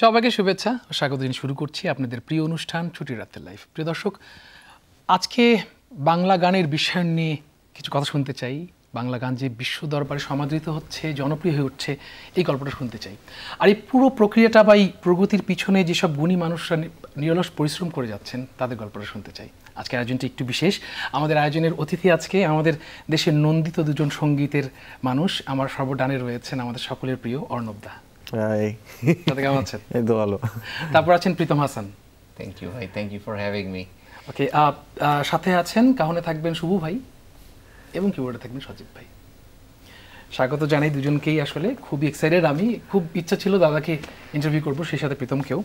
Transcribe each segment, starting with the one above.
সবাইকে শুভেচ্ছা ও স্বাগত জানিয়ে শুরু করছি আপনাদের প্রিয় অনুষ্ঠান ছুটির রাতের লাইভ। প্রিয় দর্শক, আজকে বাংলা গানের বিষয় নিয়ে কিছু কথা শুনতে চাই। বাংলা গান যে বিশ্ব দরবারে সমাদৃত হচ্ছে, জনপ্রিয় হয়ে উঠছে, এই গল্পটা শুনতে চাই। আর এই পুরো প্রক্রিয়াটা বা এই প্রগতির পিছনে যেসব গুণী মানুষরা নিরলস পরিশ্রম করে যাচ্ছেন, তাদের গল্পটা শুনতে চাই। আজকের আয়োজনটি একটু বিশেষ। আমাদের আয়োজনের অতিথি আজকে আমাদের দেশের নন্দিত দুজন সঙ্গীতের মানুষ। আমার সর্বডানে রয়েছেন আমাদের সকলের প্রিয় অর্ণব দা। কেমন আছেন? এই তো ভালো। তারপর আছেন প্রীতম হাসান। থ্যাংক ইউ ভাই, thank you for having me. Okay, সাথে আছেন কাহনে থাকবেন শুভ ভাই এবং কিবোর্ডে থাকবেন সজীব ভাই। স্বাগত জানাই দুজনকেই। আসলে খুবই এক্সাইটেড, আমি খুব ইচ্ছা ছিল দাদাকে ইন্টারভিউ করবো, সেই সাথে প্রীতমকেও।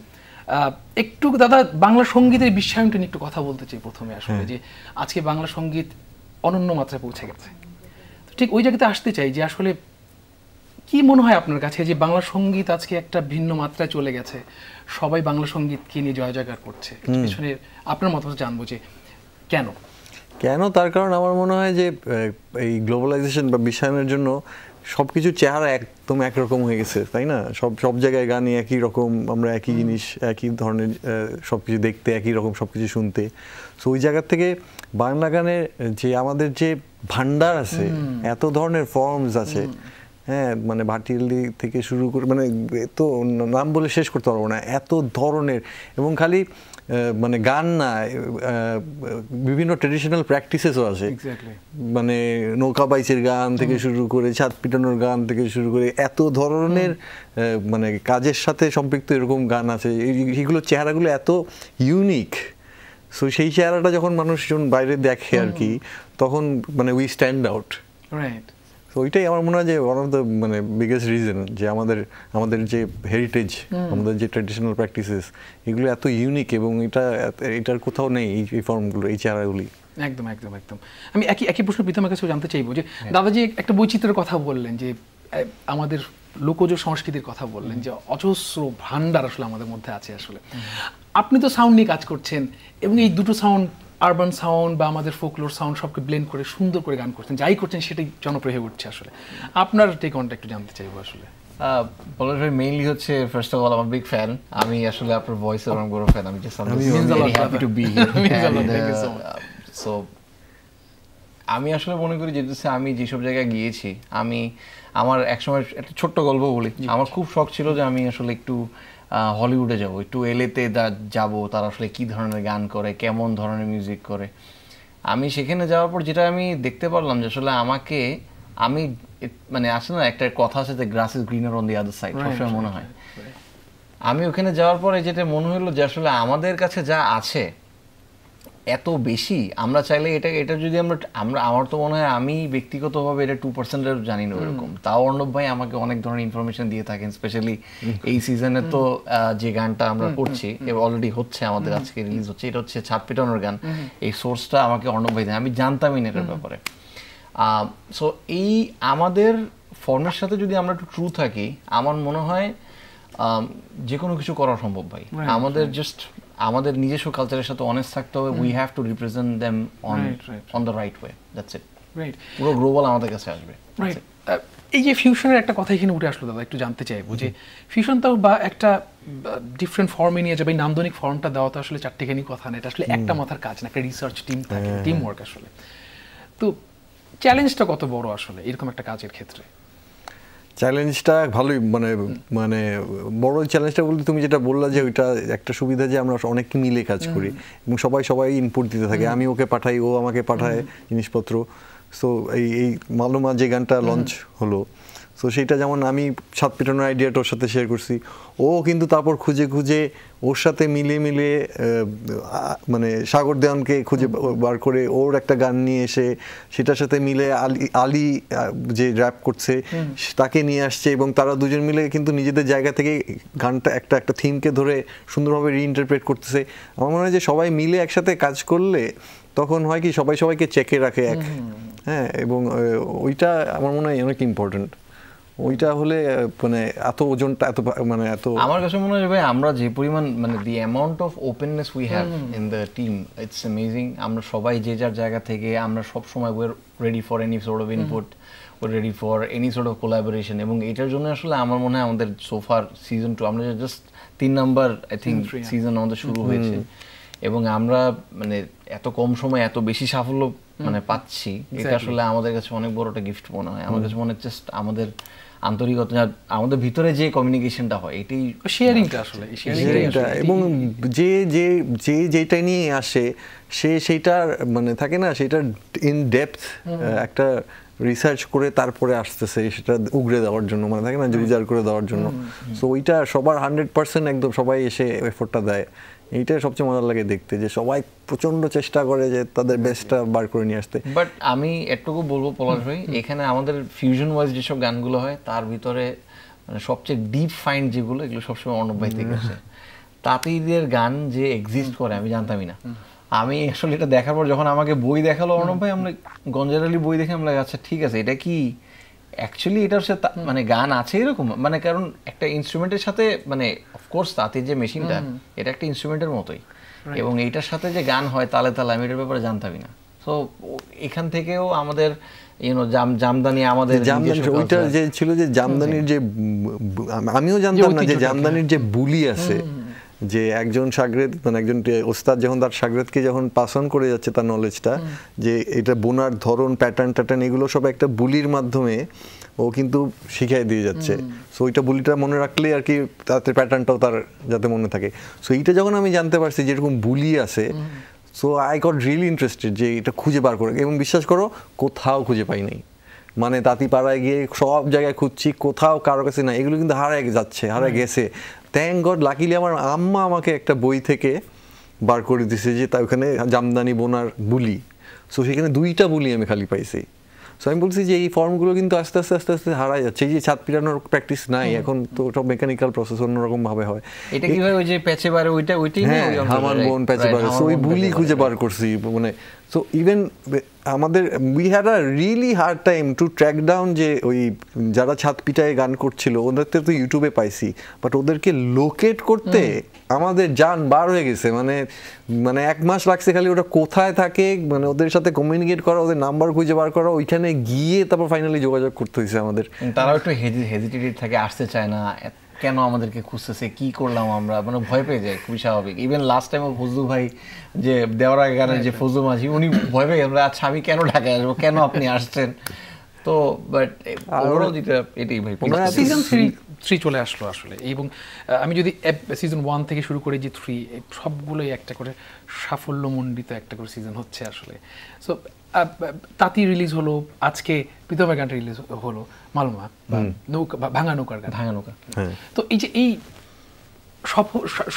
একটু দাদা বাংলা সঙ্গীতের বিশ্বায়নটা নিয়ে একটু কথা বলতে চাই প্রথমে। আসলে যে আজকে বাংলা সঙ্গীত অনন্য মাত্রায় পৌঁছে গেছে, ঠিক ওই জায়গাতে আসতে চাই যে আসলে কি মনে হয় আপনার কাছে যে বাংলা সঙ্গীত আজকে একটা ভিন্ন মাত্রায় চলে গেছে, সবাই বাংলা সঙ্গীতকে নিয়ে জয় জয়কার করছে, পিছনে আপনার মতামত জানবো যে কেন? তার কারণ আমার মনে হয় যে এই গ্লোবালাইজেশন বা বিশ্বায়নের জন্য সবকিছু চেহারা একদম একরকম হয়ে গেছে, তাই না? সব জায়গায় গানই একই রকম, আমরা একই জিনিস, একই ধরনের সবকিছু দেখতে, একই রকম সবকিছু শুনতে। সো ওই জায়গার থেকে বাংলা গানের যে আমাদের যে ভান্ডার আছে, এত ধরনের ফর্মস আছে, হ্যাঁ, মানে ভাটিয়ালি থেকে শুরু করে মানে তো নাম বলে শেষ করতে পারবো না, এত ধরনের। এবং খালি মানে গান না, বিভিন্ন ট্রেডিশনাল প্র্যাকটিসেসও আছে। মানে নৌকা বাইচের গান থেকে শুরু করে ছাদ পিটানোর গান থেকে শুরু করে এত ধরনের মানে কাজের সাথে সম্পৃক্ত এরকম গান আছে। এইগুলো চেহারাগুলো এত ইউনিক। সো সেই চেহারাটা যখন মানুষজন বাইরে দেখে আর কি, তখন মানে উই স্ট্যান্ড আউট। রাইট। তো ওইটাই আমার মনে হয় যে ওয়ান অফ দ্য মানে বিগেস্ট রিজন যে আমাদের যে হেরিটেজ, আমাদের যে ট্র্যাডিশনাল প্র্যাকটিসেস, এগুলো এত ইউনিক এবং এটার কোথাও নেই এই ফর্মগুলো, এই চেহারাগুলি। একদম একদম একদম। আমি একই প্রশ্ন প্রীতমের কাছেও জানতে চাইবো যে দাদাজি একটা বৈচিত্র্যের কথা বললেন, যে আমাদের লোকজ সংস্কৃতির কথা বললেন, যে অজস্র ভান্ডার আসলে আমাদের মধ্যে আছে। আসলে আপনি তো সাউন্ড নিয়ে কাজ করছেন এবং এই দুটো সাউন্ড, আরবান সাউন্ড বা আমাদের ফোকলোর সাউন্ড, সবকে ব্লেন্ড করে সুন্দর করে গান করছেন, যাই করছেন সেটাই জনপ্রিয় হয়ে উঠছে। আসলে আপনার টেক অনটা একটু জানতে চাইবো। আসলে পলাশ ভাই মেইনলি হচ্ছে ফার্স্ট অফ অল আমার বিগ ফ্যান। আমি আসলে আপনার ভয়েসের অনেক বড় ফ্যান। আমি just happy to B here. So আমি আসলে মনে করি যে আমি যেসব জায়গায় গিয়েছি, আমার একসময় একটা ছোট্ট গল্প বলি। আমার খুব শখ ছিল যে আমি আসলে একটু হলিউডে যাব, একটু এলএতে যাব, তারা আসলে কি ধরনের গান করে, কেমন ধরনের মিউজিক করে। আমি সেখানে যাওয়ার পর যেটা আমি দেখতে পারলাম যে আসলে আমি মানে আসলে না, একটা কথা আছে যে গ্রাস is greener on the other side, সবসময় মনে হয়। আমি ওখানে যাওয়ার পরে যেটা মনে হলো যে আসলে আমাদের কাছে যা আছে এত বেশি, আমরা চাইলে এটা যদি আমার তো মনে হয় আমি ব্যক্তিগতভাবে এটা 2% জানি না এরকম। তাও অর্ণব ভাই আমাকে অনেক ধরনের ইনফরমেশন দিয়ে থাকেন, স্পেশালি এই সিজনে। তো যে গানটা আমরা করছি অলরেডি হচ্ছে, আমাদের আজকে রিলিজ হচ্ছে, এটা হচ্ছে ছাদ পিটানোর গান। এই সোর্সটা আমাকে অর্ণব ভাই দেন, আমি জানতামই না এটার ব্যাপারে। সো এই আমাদের ফর্মের সাথে যদি আমরা একটু ট্রু থাকি, আমার মনে হয় যে কোনো কিছু করা সম্ভব ভাই। আমাদের জাস্ট আমাদের নিজস্ব কালচারের সাথে অনেস্ট থাকতে হবে। We have to represent them on the right way, that's it. Right. পুরো গ্লোবাল আমাদের কাছে আসবে। রাইট। এই যে ফিউশনের একটা কথা এখানে উঠে আসলো দাদা, একটু জানতে চাইবো যে ফিউশন তো বা একটা ডিফারেন্ট ফর্মে নিয়ে যাবে, নান্দনিক ফর্মটা দেওয়া তো আসলে চারটেখানি কথা না, এটা আসলে একটা মাথার কাজ না, একটা রিসার্চ টিম থাকে, টিম ওয়ার্ক আসলে। তো চ্যালেঞ্জটা কত বড় আসলে এরকম একটা কাজের ক্ষেত্রে? চ্যালেঞ্জটা ভালোই, মানে বড় চ্যালেঞ্জটা বলতে তুমি যেটা বললা যে ওইটা একটা সুবিধা যে আমরা অনেক মিলে কাজ করি এবং সবাই ইনপুট দিতে থাকে। আমি ওকে পাঠাই, ও আমাকে পাঠায় জিনিসপত্র। সো এই মালুমা যে গানটা লঞ্চ হলো, সো সেইটা যেমন আমি ছাদ পিটানোর আইডিয়াটা ওর সাথে শেয়ার করছি, ও কিন্তু তারপর খুঁজে ওর সাথে মিলে মানে সাগর দেওয়ানকে খুঁজে বার করে ওর একটা গান নিয়ে এসে সেটার সাথে মিলে আলী যে র্যাপ করছে তাকে নিয়ে আসছে, এবং তারা দুজন মিলে কিন্তু নিজেদের জায়গা থেকে গানটা একটা থিমকে ধরে সুন্দরভাবে রিইন্টারপ্রেট করতেছে। আমার মনে হয় যে সবাই মিলে একসাথে কাজ করলে তখন হয় কি, সবাইকে চেকে রাখে হ্যাঁ, এবং ওইটা আমার মনে হয় অনেক ইম্পর্টেন্ট। ওইটা হলে মানে এত ওজনটা এত আমার কাছে মনে হয় ভাই, আমরা যে পরিমাণ মানে দি amount of openness we have in the team, it's amazing. আমরা সবাই যে যার জায়গা থেকে আমরা সব সময় we are ready for any sort of input, we are ready for any sort of collaboration. এবং এটার জন্য আসলে আমার মনে হয় আমাদের সোফার সিজন 2 আমরা just 3 number I think Season 3, season আমাদের শুরু হয়েছে, এবং আমরা মানে এত কম সময়ে এত বেশি সাফল্য মানে পাচ্ছি, এটা আসলে আমাদের কাছে অনেক বড় একটা গিফট মনে হয়। আমার কাছে মনে হয় জাস্ট আমাদের আন্তরিকতা, আমাদের ভিতরে যে কমিউনিকেশনটা হয়, এটাই শেয়ারিংটা আসলে শেয়ারিংটা, এবং যে যে যে যেটা নিয়ে আসে সে সেইটার মানে থাকে না, সেটার ইন ডেপথ একটা রিসার্চ করে তারপরে আসতেছে সেটা উগড়ে দেওয়ার জন্য, মানে থাকে না যে উজাড় করে দেওয়ার জন্য। সো ওইটা সবার 100% একদম সবাই এসে এফোর্টটা দেয়। এইটাই সবচেয়ে মজা লাগে দেখতে, যে সবাই প্রচন্ড চেষ্টা করে যে তাদের বেস্টটা বার করে নিয়ে আসতে। বাট আমি এটুকু বলবো পলাশ ভাই, এখানে আমাদের ফিউশন ওয়াইজ যেসব গানগুলো হয় তার ভিতরে মানে সবচেয়ে ডিপ ফাইন্ড যেগুলো, এগুলো সবসময় অর্ণব ভাই থেকে আসে। তাঁতিদের গান যে এক্সিস্ট করে আমি জানতামই না। আমি আসলে এটা দেখার পর যখন আমাকে বই দেখালো অর্ণব ভাই, আমরা গঞ্জার আলী বই দেখে আমরা আচ্ছা ঠিক আছে, এটা কি অ্যাকচুয়ালি এটা হচ্ছে মানে গান আছে এরকম, মানে কারণ একটা ইনস্ট্রুমেন্টের সাথে মানে অফকোর্স তাঁতির যে মেশিনটা এটা একটা ইনস্ট্রুমেন্টের মতোই, এবং এইটার সাথে যে গান হয় তালে তালে, আমি এটার ব্যাপারে জানতামই না। তো এখান থেকেও আমাদের জামদানি, আমাদের জামদানি ওইটা যে ছিল যে জামদানির যে আমিও জানতাম না যে জামদানির যে বুলি আছে, যে একজন শাগরেদ মানে একজন ওস্তাদ যখন তার শাগরেদকে যখন পাস অন করে যাচ্ছে তার নলেজটা, যে এটা বোনার ধরন, প্যাটার্ন ট্যাটার্ন এগুলো সব একটা বুলির মাধ্যমে ও কিন্তু শিখিয়ে দিয়ে যাচ্ছে। সো ওইটা বুলিটা মনে রাখলে আর কি তাতে প্যাটার্নটাও তার যাতে মনে থাকে। সো এইটা যখন আমি জানতে পারছি যে এরকম বুলি আছে, so I got really interested যে এটা খুঁজে বার করে, এবং বিশ্বাস করো কোথাও খুঁজে পাই নাই। মানে তাঁতিপাড়ায় গিয়ে সব জায়গায় খুঁজছি, কোথাও কারো কাছে না, এগুলো কিন্তু হারায় যাচ্ছে, হারায় গেছে। থ্যাংক গড, লাকিলি আমার আম্মা আমাকে একটা বই থেকে বার করে দিছে যে তা ওখানে জামদানি বোনার বুলি। সো সেখানে 2টা বুলি আমি খালি পাইছি। সো আমি বলছি যে এই ফর্মগুলো কিন্তু আস্তে আস্তে আস্তে আস্তে হারায় যাচ্ছে। এই যে ছাদ পিটানোর প্র্যাকটিস নাই এখন, তো সব মেকানিক্যাল প্রসেস অন্যরকম ভাবে হয়। এটা কিভাবে ওই যে প্যাচে বারে ওইটাই হ্যাঁ, হামান বোন প্যাচে বারে, সো ওই বুলি খুঁজে বার করছি। মানে সো ইভেন আমাদের we had a really hard time to track down যে ওই যারা ছাদ পিটায় গান করছিল ওদেরকে তো ইউটিউবে পাইছি, বাট ওদেরকে লোকেট করতে আমাদের জান বার হয়ে গেছে। মানে 1 মাস লাগছে খালি ওটা কোথায় থাকে, মানে ওদের সাথে কমিউনিকেট করা, ওদের নাম্বার খুঁজে বার করা, ওইখানে গিয়ে তারপর ফাইনালি যোগাযোগ করতে হয়েছে আমাদের। তারাও একটু হেজিটেটেড থাকে, আসতে চায় না, কেন আমাদেরকে খুঁজতেছে, কি করলাম আমরা, মানে ভয় পেয়ে যায়, খুবই স্বাভাবিক। ইভেন লাস্ট টাইম ফজলু ভাই যে দেওয়ার আগে গানের যে ফজলু মাঝি, উনি ভয় পেয়ে আমরা, আচ্ছা আমি কেন ঢাকায় আসবো, কেন আপনি আসছেন। তো বাট ওভারঅল যেটা এটাই ভাই, সিজন 3 চলে আসলো আসলে। এবং আমি যদি সিজন 1 থেকে শুরু করে যে 3 সবগুলোই একটা করে সাফল্যমণ্ডিত একটা করে সিজন হচ্ছে আসলে। সো তাঁতি রিলিজ হলো, আজকে প্রীতমের গানটা রিলিজ হলো, মালমা বা নৌকা বা ভাঙা নৌকার গান, ভাঙা নৌকা। তো এই যে এই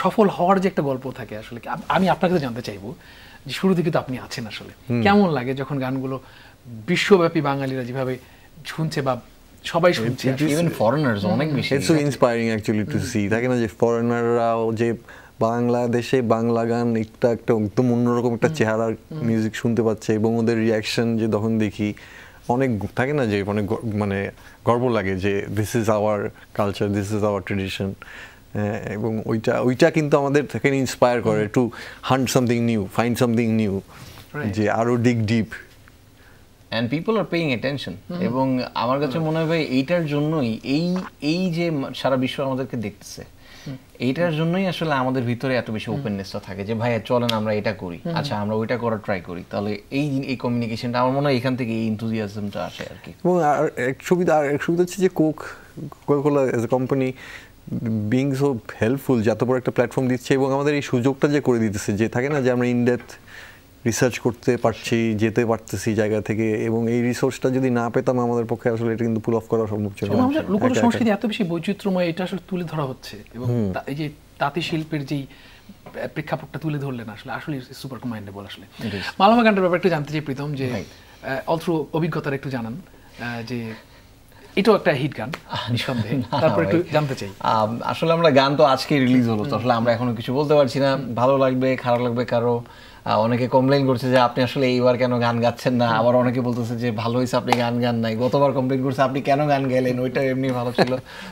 সফল হওয়ার যে একটা গল্প থাকে আসলে, আমি আপনার কাছে জানতে চাইবো যে শুরু থেকে তো আপনি আছেন আসলে, কেমন লাগে যখন গানগুলো বিশ্বব্যাপী বাঙালিরা যেভাবে শুনছে বা সবাই শুনছে, ইভেন ফরেনার্স অনেক বেশি। It's so inspiring actually to see, থাকে না যে ফরেনাররাও যে বাংলাদেশে বাংলা গান একটা একদম অন্যরকম একটা চেহারার মিউজিক শুনতে পাচ্ছে, এবং ওদের রিয়াকশন যে তখন দেখি অনেক থাকে না যে অনেক মানে গর্ব লাগে যে this is our culture, this is our tradition. এবং ওইটা কিন্তু আমাদের থেকে ইন্সপায়ার করে to hunt something new, find something new, যে আরো dig deep. And people are paying attention. এবং আমার কাছে মনে হয় ভাই এইটার জন্যই এই যে সারা বিশ্ব আমাদেরকে দেখতেছে, এইটার জন্যই আসলে আমাদের ভিতরে এত বেশি ওপেননেসটা থাকে যে ভাই চলেন আমরা এটা করি, আচ্ছা আমরা ওইটা করার ট্রাই করি। তাহলে এই কমিউনিকেশনটা আমার মনে হয় এখান থেকে এই এনথুজিয়াজমটা আসে আর কি। এবং আর এক সুবিধা হচ্ছে যে Coca-Cola as a company being so helpful, যত বড় একটা প্ল্যাটফর্ম দিচ্ছে, এবং আমাদের এই সুযোগটা যে করে দিতেছে, যে থাকে না যে আমরা ইনডেপথ রিসার্চ করতে পারছি, যেতে পারতেছি জায়গা থেকে, এবং এই রিসোর্সটা যদি না পেতাম আমাদের পক্ষে আসলে এটা কিন্তু পুল অফ করা সম্ভব ছিল না। আমাদের লোক সংস্কৃতি এত বেশি বৈচিত্র্যময়, এটা আসলে তুলে ধরা হচ্ছে, এবং এই যে তাঁতি শিল্পের যেই প্রেক্ষাপটটা তুলে ধরলেন আসলে সুপার কমান্ডেবল আসলে। মালমা গানটার ব্যাপারে একটু জানতে চাই প্রীতম, যে অলথ্রু অভিজ্ঞতার একটু জানান, যে এটাও একটা হিট গান নিঃসন্দেহে, তারপর একটু জানতে চাই। আসলে আমরা গান তো আজকেই রিলিজ হলো, তো আসলে আমরা এখনো কিছু বলতে পারছি না, ভালো লাগবে খারাপ লাগবে কারো। অনেকে কমপ্লেইন করছে যে আপনি আসলে এইবার কেন গান গাচ্ছেন না, আবার অনেকে বলতেছে যে ভালো হয়েছে আপনি গান নাই, গতবার কমপ্লেইন করছে আপনি কেন গান গেলেন, ওইটা এমনি ভালো ছিল।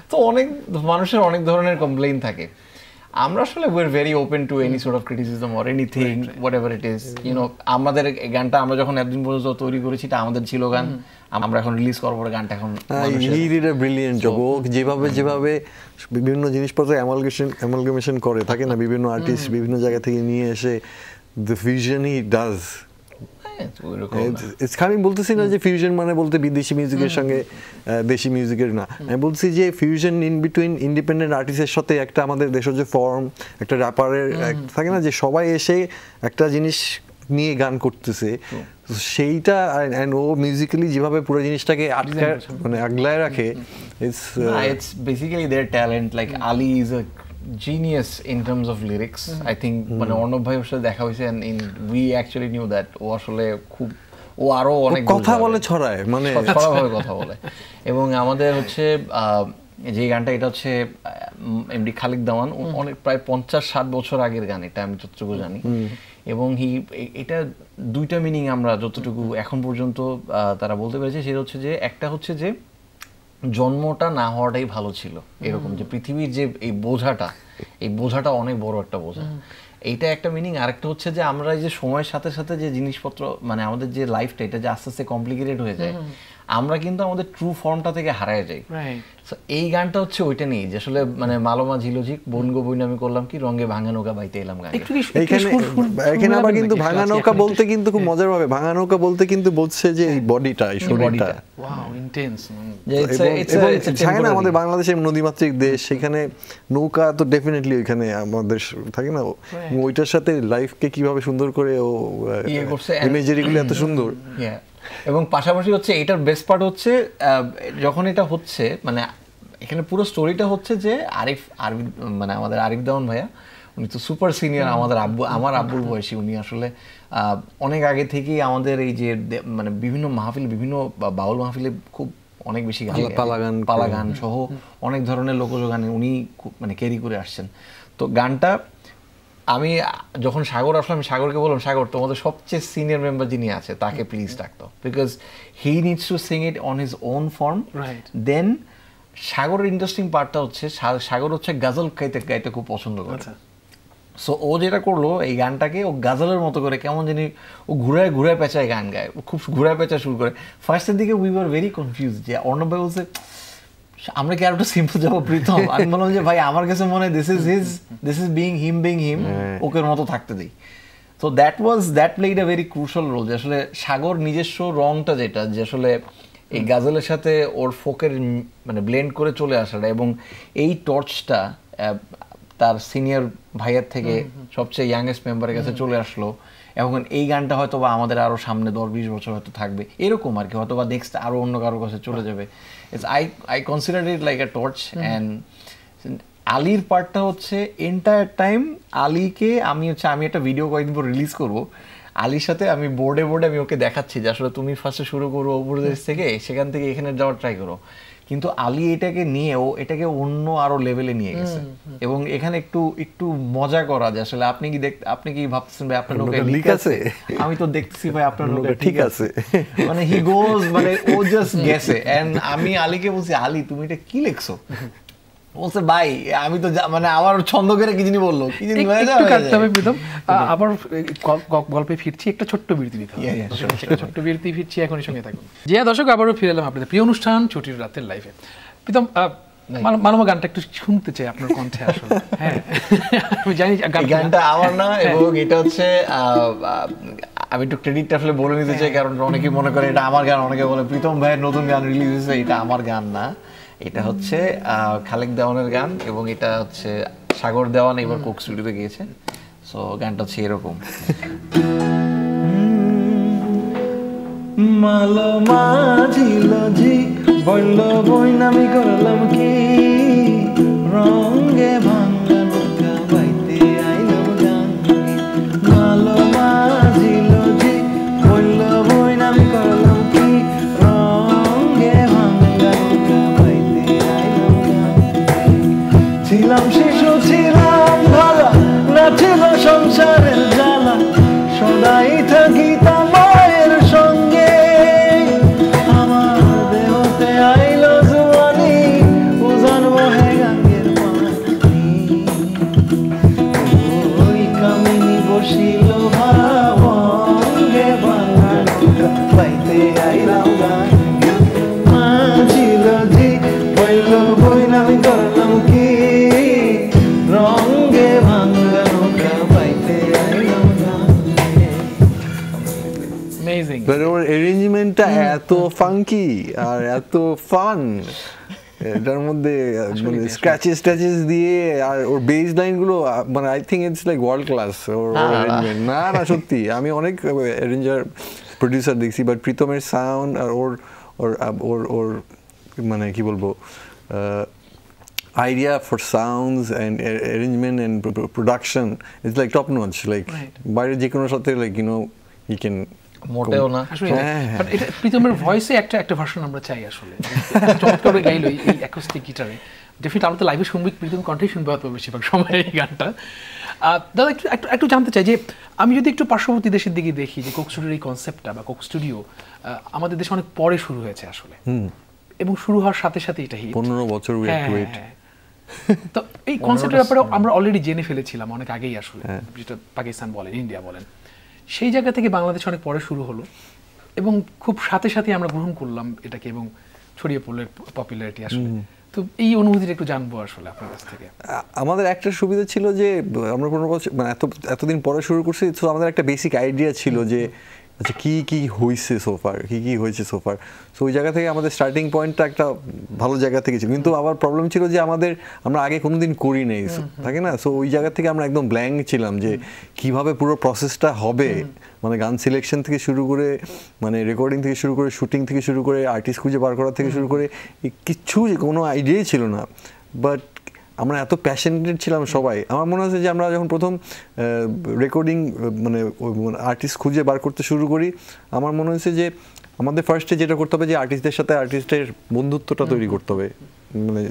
তো অনেক মানুষের অনেক ধরনের কমপ্লেইন থাকে। আমরা আসলে we're very open to any sort of criticism or anything, whatever it is. You know, আমাদের এই গানটা আমরা যখন এতদিন পর্যন্ত তৈরি করেছি এটা আমাদের ছিল গান, আমরা এখন রিলিজ করব গানটা এখন he did a brilliant job. ও যেভাবে বিভিন্ন জিনিসপত্র অ্যামালগামেশন করে থাকে না, বিভিন্ন আর্টিস্ট বিভিন্ন জায়গা থেকে নিয়ে এসে দ্য ফিউশন হি ডাজ। আমি বলতেছি না যে ফিউশন মানে বলতে বিদেশি মিউজিকের সঙ্গে দেশি মিউজিকের না, আমি বলছি যে ফিউশন ইন বিটুইন ইন্ডিপেন্ডেন্ট আর্টিস্টের সাথে একটা আমাদের দেশের যে ফর্ম, একটা র্যাপারের থাকে না যে সবাই এসে একটা জিনিস নিয়ে গান করতেছে, সেইটা অ্যান্ড ও মিউজিক্যালি যেভাবে পুরো জিনিসটাকে মানে আগলায় রাখে, it's basically their talent. Like Ali is a genius in terms of lyrics. I think মানে অর্ণব ভাই ওর সাথে দেখা হয়েছে and we actually knew that ও আসলে খুব ও আরো অনেক কথা বলে ছড়ায়, মানে ছড়াভাবে কথা বলে। এবং আমাদের হচ্ছে যে গানটা এটা হচ্ছে এমডি খালিক দেওয়ান অনেক প্রায় 50-60 বছর আগের গান এটা, আমি যতটুকু জানি। এবং এটা দুইটা মিনিং আমরা যতটুকু এখন পর্যন্ত তারা বলতে পেরেছে, সেটা হচ্ছে যে একটা হচ্ছে যে জন্মটা না হওয়াটাই ভালো ছিল, এরকম যে পৃথিবীর যে এই বোঝাটা অনেক বড় একটা বোঝা, এইটা একটা মিনিং। আরেকটা হচ্ছে যে আমরা এই যে সময়ের সাথে সাথে যে জিনিসপত্র মানে আমাদের যে লাইফটা এটা যে আস্তে আস্তে কমপ্লিকেটেড হয়ে যায়, আমরা কিন্তু আমাদের ট্রু ফর্মটা থেকে হারায় যাই। এই গানটা হচ্ছে ওইটা নিয়ে যে আসলে মানে মালমা ঝিলঝিক বনগো বইন আমি করলাম কি রঙে ভাঙা নৌকা বাইতে এলাম গান। এখানে আবার কিন্তু ভাঙা নৌকা বলতে কিন্তু খুব মজার ভাবে ভাঙা নৌকা বলতে কিন্তু বলছে যে এই বডিটা, এই শরীরটা। Wow intense. থাকে না আমাদের বাংলাদেশের নদীমাতৃক দেশ, সেখানে নৌকা তো ডেফিনেটলি ওইখানে আমাদের থাকে না, ওইটার সাথে লাইফকে কিভাবে সুন্দর করে ও ইমেজারিগুলো এত সুন্দর। এবং পাশাপাশি হচ্ছে এটার বেস্ট পার্ট হচ্ছে যখন এটা হচ্ছে মানে এখানে পুরো স্টোরিটা হচ্ছে যে মানে আমাদের আরিফ দেওয়ান ভাইয়া, উনি তো সুপার সিনিয়র, আমার আব্বুর বয়সী। উনি আসলে অনেক আগে থেকেই আমাদের এই যে মানে বিভিন্ন মাহফিল, বিভিন্ন বাউল মাহফিলে খুব অনেক বেশি গান, পালা গান সহ অনেক ধরনের লোকজ গানে উনি মানে ক্যারি করে আসছেন। তো গানটা আমি যখন সাগর আসলাম, আমি সাগরকে বললাম, সাগর তোমাদের সবচেয়ে সিনিয়র মেম্বার যিনি আছে তাকে প্লিজ ডাকতো, because he needs to sing it on his own form. Then সাগরের ইন্টারেস্টিং পার্টটা হচ্ছে সাগর হচ্ছে গাজল গাইতে খুব পছন্দ করে। সো ও যেটা করলো এই গানটাকে ও গাজলের মতো করে কেমন জানি ও ঘুরায় ঘুরায় পেঁচায় গান গায়, ও খুব ঘুরায় পেঁচা শুরু করে। ফার্স্টের দিকে উই ওয়ার ভেরি কনফিউজ যে অর্ণব ভাই বলছে আমরা কি আর একটু সিম্পল যাবো প্রীতম, আমি বললাম যে ভাই আমার কাছে মনে হয় দিস ইজ বিং হিম ওকের মতো থাকতে দেই। তো that played a very crucial role, যে আসলে সাগর নিজস্ব রংটা যেটা যে আসলে এই গাজলের সাথে ওর ফোকের মানে ব্লেন্ড করে চলে আসাটা, এবং এই টর্চটা তার সিনিয়র ভাইয়ের থেকে সবচেয়ে ইয়াংয়েস্ট মেম্বারের কাছে চলে আসলো। এখন এই গানটা হয়তো বা আমাদের আরো সামনে 10-20 বছর হয়তো থাকবে এরকম আর কি, হয়তো বা নেক্সট আরো অন্য কারোর কাছে চলে যাবে। I consider it like a torch. And আলির পার্টটা হচ্ছে এন্টায়ার টাইম আলীকে আমি একটা ভিডিও কয়েকদিন পর রিলিজ করবো, আলীর সাথে আমি বোর্ডে আমি ওকে দেখাচ্ছি যে আসলে তুমি ফার্স্টে শুরু করো উপরদেশ থেকে, সেখান থেকে এখানে যাওয়ার ট্রাই করো। কিন্তু আলী এটাকে নিয়ে এটাকে অন্য আরো লেভেলে নিয়ে গেছে। এবং এখানে একটু মজা করা যে আসলে আপনি কি ভাবতেছেন ভাই আপনার নৌকায় লিক আছে, আমি তো দেখতেছি ভাই আপনার নৌকায় ঠিক আছে, মানে হি গোজ মানে ও জাস্ট গেছে। এন্ড আমি আলীকে বলছি আলী তুমি এটা কি লিখছো, বলছে ভাই আমি তো মানে আমার ছন্দ করে কি জিনিস বললো, কি জিনিস আবার গল্পে ফিরছি, একটা ছোট্ট বিরতি দিতে হবে, ছোট্ট বিরতি ফিরছি, এখনই সঙ্গে থাকুন। জি হ্যাঁ দর্শক, আবারও ফিরে এলাম আপনাদের প্রিয় অনুষ্ঠান ছুটির রাতের লাইভে। প্রীতম মানব গানটা একটু শুনতে চাই আপনার কণ্ঠে আসলে। হ্যাঁ আমি জানি গানটা আমার না, এবং এটা হচ্ছে আমি একটু ক্রেডিটটা আসলে বলে নিতে চাই, কারণ অনেকে মনে করে এটা আমার গান, অনেকে বলে প্রীতম ভাইয়ের নতুন গান রিলিজ হয়েছে, এটা আমার গান না, এটা হচ্ছে খালেক দেওয়ানের গান, এবং এটা হচ্ছে সাগর দেওয়ান এবার কোক স্টুডিওতে গিয়েছে। সো গানটা হচ্ছে এরকম। মালো মাঝিল জি বলল বইন আমি করলাম কি রঙে ভাঙা নৌকা বাইতে আইলাম গাঙ্গে, মালো মাঝিল জি বলল বইন আমি করলাম কি রঙে ভাঙা নৌকা বাইতে আইলাম গাঙ্গে, ছিলাম শিশু ছিলাম ভালা না ছিল সংসারের জ্বালা, সদাই থাকিতাম মায়ের সঙ্গে, আমার দেহতে আইলো জুয়ানি উজান বহে গাঙ্গের পানি, অ্যামেজিং। বাট ওর অ্যারেঞ্জমেন্টটা এত ফাঙ্কি আর এত ফান, এটার মধ্যে মানে স্ক্র্যাচেস দিয়ে আর ওর বেস লাইন গুলো, মানে I think it's like world class or arrangement. না সত্যি আমি অনেক অ্যারেঞ্জার প্রডিউসার দেখছি, বাট প্রীতমের সাউন্ড আর ওর ওর ওর ওর মানে কি বলবো idea for sounds and arrangement and production is like top notch, like বাইরে যে কোনো সাথে like you know you can মোটেও না আসলে এটা প্রীতমের ভয়েসে একটা ভার্সন আমরা চাই আসলে, চমৎকার করে গাইলো এই অ্যাকোস্টিক গিটারে। ডেফিনেটলি আমরা তো লাইভে শুনবি, প্রীতম কণ্ঠে শুনবে হয়তো বেশিরভাগ সময় এই গানটা। দাদা একটু জানতে চাই যে আমি যদি একটু পার্শ্ববর্তী দেশের দিকে দেখি যে কোক স্টুডিওর এই কনসেপ্টটা বা কোক স্টুডিও আমাদের দেশে অনেক পরে শুরু হয়েছে আসলে, এবং শুরু হওয়ার সাথে সাথে এটা 15 বছর ওয়েট। তো এই কনসেপ্টের ব্যাপারে আমরা অলরেডি জেনে ফেলেছিলাম অনেক আগেই আসলে, যেটা পাকিস্তান বলেন ইন্ডিয়া বলেন, সেই জায়গা থেকে বাংলাদেশ অনেক পরে শুরু হলো এবং খুব সাথে সাথে আমরা গ্রহণ করলাম এটাকে এবং ছড়িয়ে পড়লো পপুলারিটি আসলে। তো এই অনুভূতিটা একটু জানবো আসলে আপনার কাছ থেকে। আমাদের একটা সুবিধা ছিল যে আমরা 15 বছর মানে এতদিন পরে শুরু করছি, তো আমাদের একটা বেসিক আইডিয়া ছিল যে আচ্ছা কি হয়েছে সোফার, কি হয়েছে সোফার। সো ওই জায়গা থেকে আমাদের স্টার্টিং পয়েন্টটা একটা ভালো জায়গা থেকে ছিল, কিন্তু আবার প্রবলেম ছিল যে আমরা আগে কোনোদিন করি নাই থাকে না। সো ওই জায়গা থেকে আমরা একদম ব্ল্যাঙ্ক ছিলাম যে কিভাবে পুরো প্রসেসটা হবে, মানে গান সিলেকশন থেকে শুরু করে মানে রেকর্ডিং থেকে শুরু করে শুটিং থেকে শুরু করে আর্টিস্ট খুঁজে বার করা থেকে শুরু করে কিচ্ছু কোনো আইডিয়াই ছিল না। বাট আমরা এত প্যাশনেটেড ছিলাম সবাই। আমার মনে হচ্ছে যে আমরা যখন প্রথম রেকর্ডিং মানে আর্টিস্ট খুঁজে বার করতে শুরু করি, আমার মনে হচ্ছে যে আমাদের ফার্স্টে যেটা করতে হবে যে আর্টিস্টদের সাথে আর্টিস্টের বন্ধুত্বটা তৈরি করতে হবে। মানে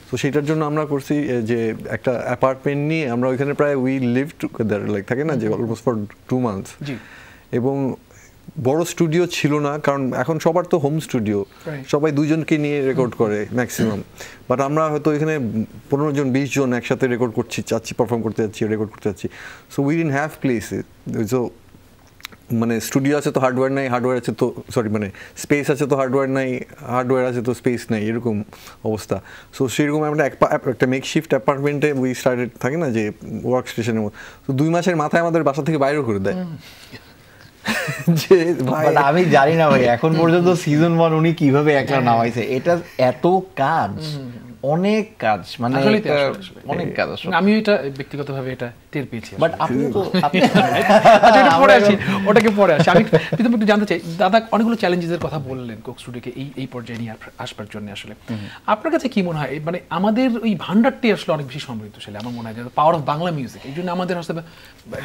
তো সেটার জন্য আমরা করছি যে একটা অ্যাপার্টমেন্ট নিয়ে আমরা ওইখানে প্রায় উই লিভ টুগেদার, লাইক থাকে না যে অলমোস্ট ফর 2 months। এবং বড় স্টুডিও ছিল না, কারণ এখন সবার তো হোম স্টুডিও, সবাই দুজনকে নিয়ে রেকর্ড করে ম্যাক্সিমাম। বাট আমরা হয়তো এখানে 15 জন 20 জন একসাথে রেকর্ড করছি, পারফর্ম করতে যাচ্ছি, রেকর্ড করতে যাচ্ছি। So we didn't have place. So মানে স্টুডিও আছে তো হার্ডওয়্যার নাই, হার্ডওয়্যার আছে তো মানে স্পেস আছে তো হার্ডওয়্যার নাই, হার্ডওয়্যার আছে তো স্পেস নাই, এরকম অবস্থা। সো সেরকম আমরা একটা মেকশিফট অ্যাপার্টমেন্টে উই স্টার্টেড, থাকে না যে ওয়ার্ক স্টেশনের মতো। তো 2 মাসের মাথায় আমাদের বাসা থেকে বাইরেও করে দেয়। আমি জানি না ভাই এখন পর্যন্ত সিজন 1 উনি কিভাবে একলা নামাইছে, এটা এত কাজ, অনেক কাজ, মানে অনেক কাজ আসলে। আমি এটা ব্যক্তিগতভাবে এটা টের পেয়েছি। বাট আপনি তো ওটাকে পরে আসি। আমি প্রথমে একটু জানতে চাই, দাদা অনেকগুলো চ্যালেঞ্জের কথা বললেন কোক স্টুডিওকে এই পর্যায়ে নিয়ে আসবার জন্য। আসলে আপনার কাছে কি মনে হয়, মানে আমাদের ওই ভান্ডারটি আসলে অনেক বেশি সমৃদ্ধশালী আমার মনে হয়, পাওয়ার অফ বাংলা মিউজিক, এই জন্য আমাদের আসলে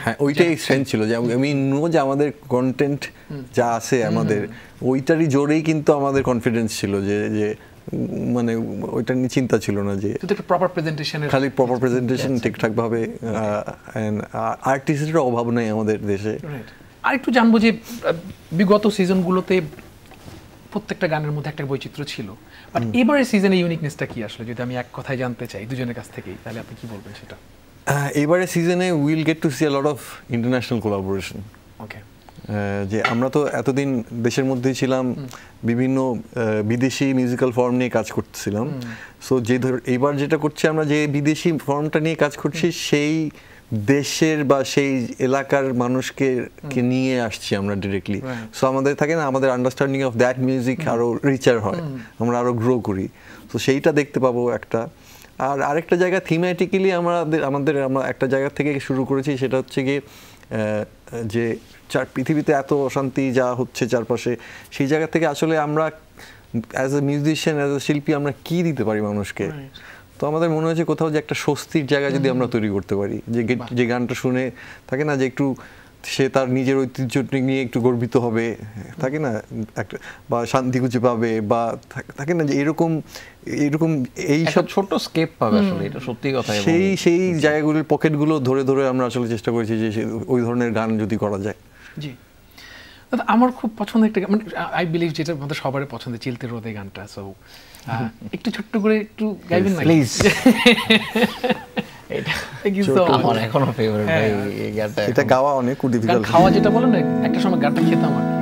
হ্যাঁ ওইটাই স্ট্রেংথ ছিল যে আমি নো যে আমাদের কন্টেন্ট যা আছে আমাদের ওইটারই জোরেই কিন্তু আমাদের কনফিডেন্স ছিল যে মানে ওইটা নিয়ে চিন্তা ছিল না যে প্রপার প্রেজেন্টেশন, খালি প্রপার প্রেজেন্টেশন ঠিকঠাক ভাবে, আর্টিস্টের অভাব নেই আমাদের দেশে। আর একটু জানবো যে বিগত সিজনগুলোতে প্রত্যেকটা গানের মধ্যে একটা বৈচিত্র্য ছিল, বাট এবারের সিজনে ইউনিকনেসটা কি আসলে, যদি আমি এক কথায় জানতে চাই দুজনের কাছ থেকেই, তাহলে আপনি কি বলবেন সেটা? এবারে সিজনে will get to see a lot of international collaboration. Okay, যে আমরা তো এতদিন দেশের মধ্যেই ছিলাম, বিভিন্ন বিদেশি মিউজিক্যাল ফর্ম নিয়ে কাজ করতেছিলাম। সো এইবার যেটা করছি আমরা, যে বিদেশি ফর্মটা নিয়ে কাজ করছি সেই দেশের বা সেই এলাকার মানুষকে নিয়ে আসছি আমরা ডিরেক্টলি। সো আমাদের থাকে না, আমাদের আন্ডারস্ট্যান্ডিং অফ দ্যাট মিউজিক আরো রিচার হয়, আমরা আরো গ্রো করি। তো সেইটা দেখতে পাবো একটা। আর আরেকটা জায়গা থিমেটিক্যালি আমরা একটা জায়গা থেকে শুরু করেছি, সেটা হচ্ছে গিয়ে যে পৃথিবীতে এত অশান্তি যা হচ্ছে চারপাশে, সেই জায়গা থেকে আসলে আমরা as a musician, as a শিল্পী আমরা কি দিতে পারি মানুষকে। তো আমাদের মনে হয়েছে কোথাও যে একটা স্বস্তির জায়গা যদি আমরা তৈরি করতে পারি, যে গানটা শুনে থাকে না যে একটু সে তার নিজের ঐতিহ্য নিয়ে একটু গর্বিত হবে, থাকে না একটা, বা শান্তি খুঁজে পাবে, বা থাকে না যে এরকম এই সব ছোট স্কেপ পাবে আসলে, এটা সত্যি কথা। সেই জায়গাগুলোর পকেটগুলো ধরে আমরা আসলে চেষ্টা করেছি যে ওই ধরনের গান যদি করা যায়। জি, আমার খুব পছন্দের একটা, মানে আই বিলিভ যেটা আমাদের সবারই পছন্দের, চিলতে রোদে গানটা। সো একটু ছোট্ট করে একটু গাইবেন না প্লিজ? আমার এখনো ফেভারিট ভাই এই গানটা। এটা গাওয়া অনেক ডিফিকাল্ট। খাওয়া যেটা বলেন না, একটা সময় গানটা খেতাম আর কি।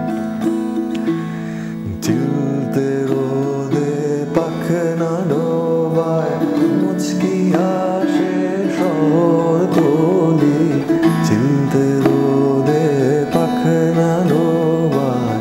চিলতে রোদে পাখনা ডোবায় মুচকি আসে শহরতলি, চিলতে রোদে পাখনা ডোবায়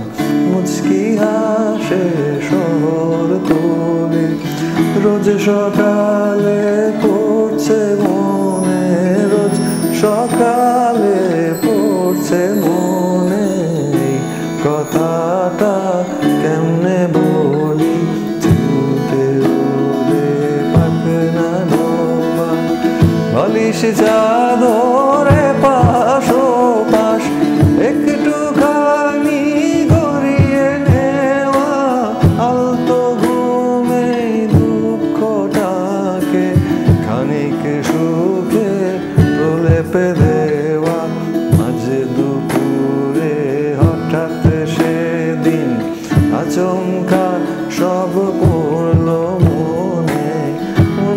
চাদরে পাশ ও পাশ একটুখানি গড়িয়ে নেওয়া আলতো ঘুমে দুঃখটাকে খানিক সুখে প্রলেপে দেওয়া মাঝে দুপুরে হঠাৎ সেদিন আচমকা সব পড়লো মনে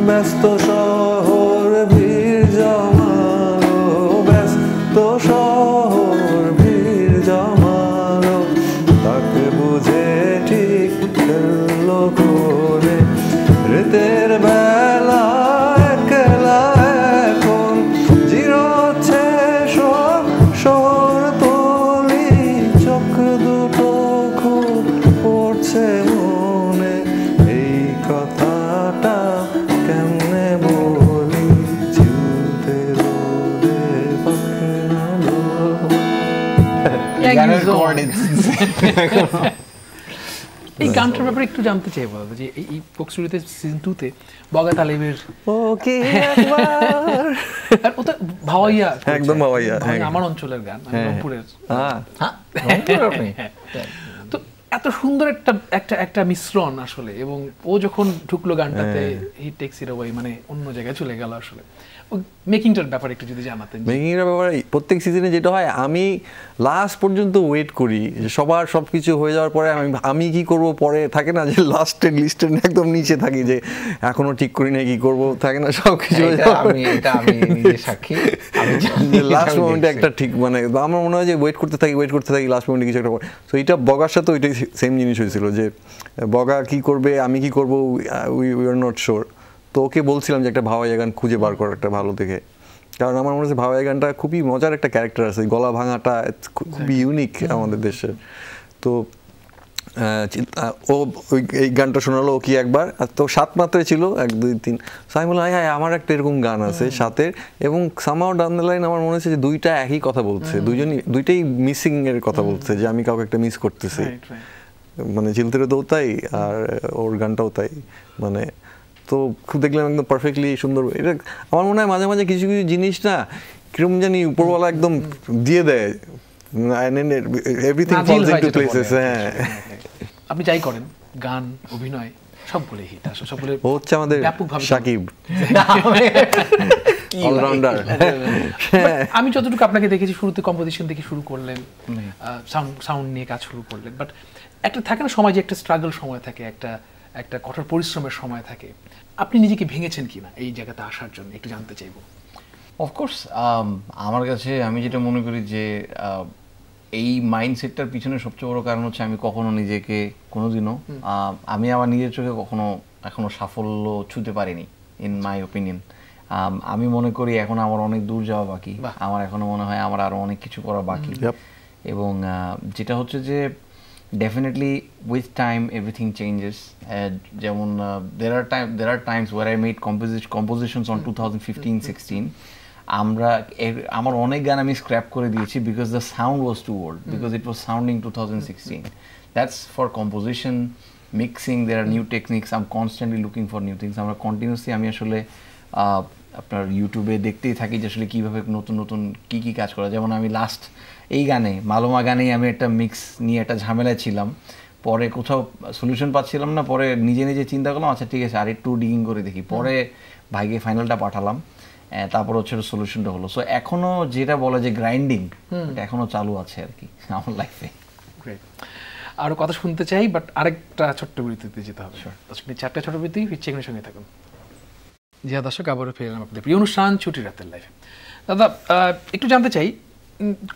ব্যস্ত শহর ভিড় জমালো ব্যস্ত শহর ভিড় জমালো তাকে বুঝে ঠিক ফেললো করে রাতের বেলা একলা এখন জিরোচ্ছে সব শহর তলি চোখ দুটো খুব পড়ছে মনে এই কথাটা কেমনে বলি চিনতে রোদে পাখনালো গানের chord এই গানটার ব্যাপারে একটু জানতে চাই বলো যে এই কোক স্টুডিওতে সিজন 2 তে বগা তালিবের ওকে একবার আর ওটা ভাওয়াইয়া একদম ভাওয়াইয়া, হ্যাঁ। আমার অঞ্চলের গান আমি রংপুরের হ্যাঁ হ্যাঁ রংপুর আপনি তো এত সুন্দর একটা একটা একটা মিশ্রণ আসলে এবং ও যখন ঢুকলো গানটাতে হি টেক্স ইট অ্যাওয়ে মানে অন্য জায়গায় চলে গেল আসলে ও মেকিংটার ব্যাপারে একটু যদি জানাতেন মেকিংয়ের ব্যাপারে প্রত্যেক সিজনে যেটা হয় আমি লাস্ট পর্যন্ত ওয়েট করি যে সবার সব কিছু হয়ে যাওয়ার পরে আমি কি করব পরে থাকে না যে লাস্টের লিস্টের একদম নিচে থাকি যে এখনো ঠিক করি না কি করব থাকে না সব কিছু এটা আমি নিজে সাক্ষী আমি জানি লাস্ট মোমেন্টে একটা ঠিক মানে আমার মনে হয় যে ওয়েট করতে থাকি লাস্ট মোমেন্টে কিছু একটা তো এটা বগার সাথে ওইটাই সেম জিনিস হয়েছিল যে বগা কি করবে আমি কি করব উই আর নট শিওর তো ওকে বলছিলাম যে একটা ভাওয়াইয়া গান খুঁজে বার কর একটা ভালো দেখে কারণ আমার মনে হচ্ছে ভাওয়াইয়া গানটা খুবই মজার একটা ক্যারেক্টার আছে গলা ভাঙাটা খুবই ইউনিক আমাদের দেশে তো ও ওই এই গানটা শোনালো ও কি একবার তো 7 মাত্রায় ছিল 1 2 3 সো আমি বললাম হ্যাঁ আমার একটা এরকম গান আছে সাথের এবং সামহাউ ডাউন দ্য লাইন আমার মনে হচ্ছে যে দুইটা একই কথা বলছে দুইটাই মিসিং এর কথা বলছে যে আমি কাউকে একটা মিস করতেছি মানে চিলতেরও তো তাই আর ওর গানটাও তাই মানে তো খুব দেখলাম একদম পারফেক্টলি সুন্দর এটা আমার মনে হয় মাঝে মাঝে কিছু কিছু জিনিস না কিরকম জানি উপরওয়ালা একদম দিয়ে দেয় এভরিথিং ফলস ইনটু প্লেসেস হ্যাঁ আপনি যাই করেন গান অভিনয় সবগুলো হিট আসলে সবগুলো ও হচ্ছে আমাদের শাকিব অলরাউন্ডার আমি যতটুকু আপনাকে দেখেছি শুরুতে কম্পোজিশন থেকে শুরু করলেন সাউন্ড নিয়ে কাজ শুরু করলেন বাট একটা থাকে না সমাজে একটা স্ট্রাগল সময় থাকে একটা একটা কঠোর পরিশ্রমের সময় থাকে আপনি নিজেকে ভেঙেছেন কিনা এই জায়গাতে আসার জন্য একটু জানতে চাইবো অফকোর্স আমার কাছে আমি যেটা মনে করি যে এই মাইন্ডসেটটার পিছনে সবচেয়ে বড় কারণ হচ্ছে আমি কখনো নিজেকে কোনোদিনও আমি আমার নিজের চোখে কখনো এখনো সাফল্য ছুঁতে পারিনি ইন মাই ওপিনিয়ন আমি মনে করি এখন আমার অনেক দূর যাওয়া বাকি আমার এখনো মনে হয় আমার আরো অনেক কিছু করা বাকি এবং যেটা হচ্ছে যে definitely with time everything changes যেমন there are times where I made compositions on 2015-16 আমার অনেক গান আমি স্ক্র্যাপ করে দিয়েছি because the sound was too old because it was sounding 2016 that's for composition mixing there are new techniques I'm constantly looking for new things আমরা continuously আমি আসলে আপনার ইউটিউবে দেখতেই থাকি যে আসলে কীভাবে নতুন নতুন কী কাজ করা যেমন আমি লাস্ট এই গানে মালোমা গানেই আমি একটা মিক্স নিয়ে একটা ঝামেলায় ছিলাম পরে কোথাও সলিউশন পাচ্ছিলাম না পরে নিজে নিজে চিন্তা করলাম আচ্ছা ঠিক আছে আর একটু ডিগিং করে দেখি পরে ভাইকে ফাইনালটা পাঠালাম তারপর হচ্ছে সলিউশনটা হলো সো এখনো যেটা বলে যে গ্রাইন্ডিং এখনো চালু আছে আর কি আমার লাইফে আরও কথা শুনতে চাই বাট আরেকটা ছোট্ট বিরতিতে যেতে হবে দর্শক 4টা ছোট বিরতি ফিরছি এখানে সঙ্গে থাকুন জিয়া দর্শক আবারও ফিরলাম আপনাদের প্রিয় অনুষ্ঠান ছুটির রাতের লাইফে দাদা একটু জানতে চাই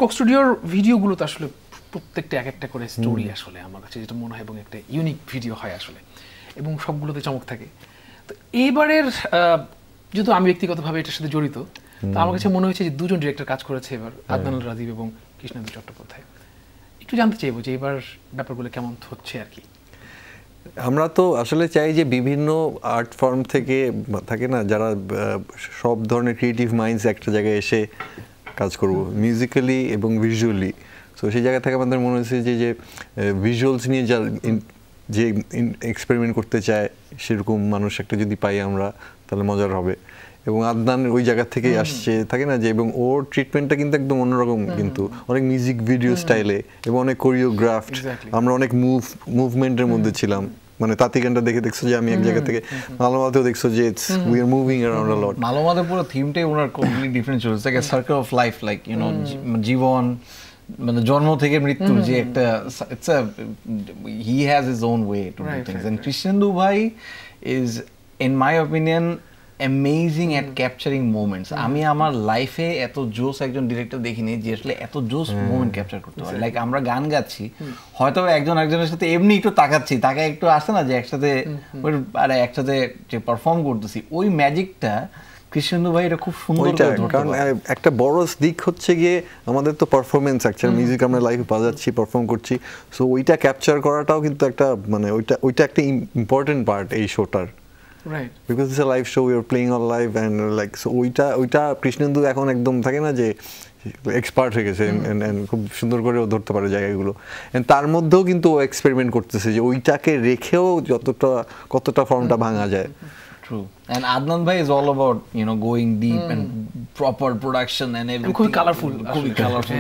কোক স্টুডিওর ভিডিওগুলো তো আসলে প্রত্যেকটা এক একটা করে স্টোরি আসলে আমার কাছে যেটা মনে হয় এবং একটা ইউনিক ভিডিও হয় আসলে এবং সবগুলোতে চমক থাকে তো এইবারের যেহেতু আমি ব্যক্তিগতভাবে এটার সাথে জড়িত তো আমার কাছে মনে হয়েছে যে দুজন ডিরেক্টর কাজ করেছে এবার আদনান রাজীব এবং কৃষ্ণেন্দু চট্টোপাধ্যায় একটু জানতে চাইবো যে এবার ব্যাপারগুলো কেমন হচ্ছে আর কি আমরা তো আসলে চাই যে বিভিন্ন আর্ট ফর্ম থেকে থাকে না যারা সব ধরনের ক্রিয়েটিভ মাইন্ডস একটা জায়গায় এসে কাজ করব মিউজিক্যালি এবং ভিজুয়ালি সো সেই জায়গা থেকে আমাদের মনে হচ্ছে যে ভিজুয়ালস নিয়ে যে এক্সপেরিমেন্ট করতে চায় সেরকম মানুষ একটা যদি পাই আমরা তাহলে মজার হবে এবং আদনান ওই জায়গা থেকেই আসছে, থাকে না যে, এবং ওর ট্রিটমেন্টটা কিন্তু একদম অন্যরকম, কিন্তু অনেক মিউজিক ভিডিও স্টাইলে এবং অনেক কোরিওগ্রাফড, আমরা অনেক মুভমেন্টের মধ্যে ছিলাম। মানে তাঁতি গানটা দেখছো যে আমি এক জায়গা থেকে, মালমাতেও দেখছো যে we are moving around a lot. মালমাতে পুরো থিমটাই ওনার কমপ্লিটলি ডিফারেন্ট ছিল, like a circle of life, like you know জীবন, মানে জন্ম থেকে মৃত্যুর যে একটা, it's a he has his own way to do things. And Krishnendu ভাই is in my opinion amazing at capturing moments. আমি আমার লাইফে এত জোস একজন ডিরেক্টর দেখিনি যে আসলে এত জোস মোমেন্ট ক্যাপচার করতে পারে। লাইক আমরা গান গাচ্ছি, হয়তো একজন একজনের সাথে এমনি একটু তাকাচ্ছি, তাকে একটু আসে না যে একসাথে আরে একসাথে যে পারফর্ম করতেছি, ওই ম্যাজিকটা কৃষ্ণেন্দু ভাই এটা খুব সুন্দর করে ধরতে কারণ পারে। একটা বড় দিক হচ্ছে গিয়ে আমাদের তো পারফরমেন্স, অ্যাকচুয়ালি মিউজিক আমরা লাইভে বাজাচ্ছি, পারফর্ম করছি, সো ওইটা ক্যাপচার করাটাও কিন্তু একটা, মানে ওইটা একটা ইম্পর্টেন্ট পার্ট এই শোটার। Right, because it's a live show, we are playing on live and like, so ওইটা কৃষ্ণেন্দু এখন একদম থাকে না যে এক্সপার্ট হয়ে গেছে, খুব সুন্দর করে ও ধরতে পারে জায়গাগুলো। তার মধ্যেও কিন্তু ও এক্সপেরিমেন্ট করতেছে যে ওইটাকে রেখেও কতটা ফর্মটা ভাঙা যায়। True. And Adnan bhai is all about, you know, going deep and proper production and everything. খুবই কালারফুল, খুবই কালারফুল।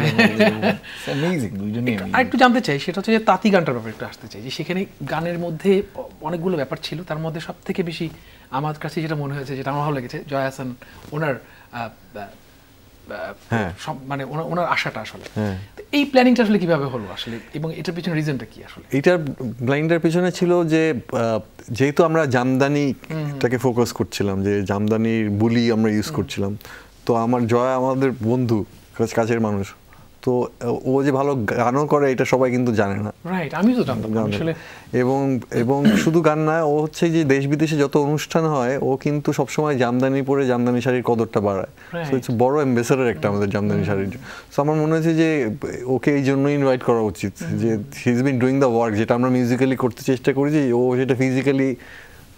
It's amazing. দুইজনই amazing. আর একটু জানতে চাই, সেটা হচ্ছে যে তাঁতি গানটার ব্যাপারে একটু আসতে চাই, যে সেখানে গানের মধ্যে অনেকগুলো ব্যাপার ছিল, তার মধ্যে সব থেকে বেশি আমার কাছে যেটা মনে হয়েছে, যেটা আমার ভালো লেগেছে, জয়া হাসান ওনার সব মানে ওনার আশাটা আসলে, এই প্ল্যানিংটা আসলে কিভাবে হলো আসলে, এবং এটার পিছনে রিজনটা কি আসলে? এইটার ব্লাইন্ডের পিছনে ছিল যে যেহেতু আমরা জামদানিটাকে ফোকাস করছিলাম, যে জামদানির বুলি আমরা ইউজ করছিলাম, তো আমার জয়া আমাদের বন্ধু, কাছের মানুষ, তো ও যে ভালো গানও করে এটা সবাই কিন্তু জানে না। রাইট, আমি তো জানতাম আসলে। এবং শুধু গান না, ও হচ্ছে যে দেশ বিদেশে যত অনুষ্ঠান হয় ও কিন্তু সবসময় জামদানি পরে জামদানি শাড়ির কদরটা বাড়ায়। সো ইটস বড় অ্যাম্বাসেডর একটা আমাদের জামদানি শাড়ির। সো আমার মনে হয়েছে যে ওকে এই জন্যই ইনভাইট করা উচিত, যে he is been doing the work, যেটা আমরা মিউজিক্যালি করতে চেষ্টা করেছি, ও সেটা ফিজিক্যালি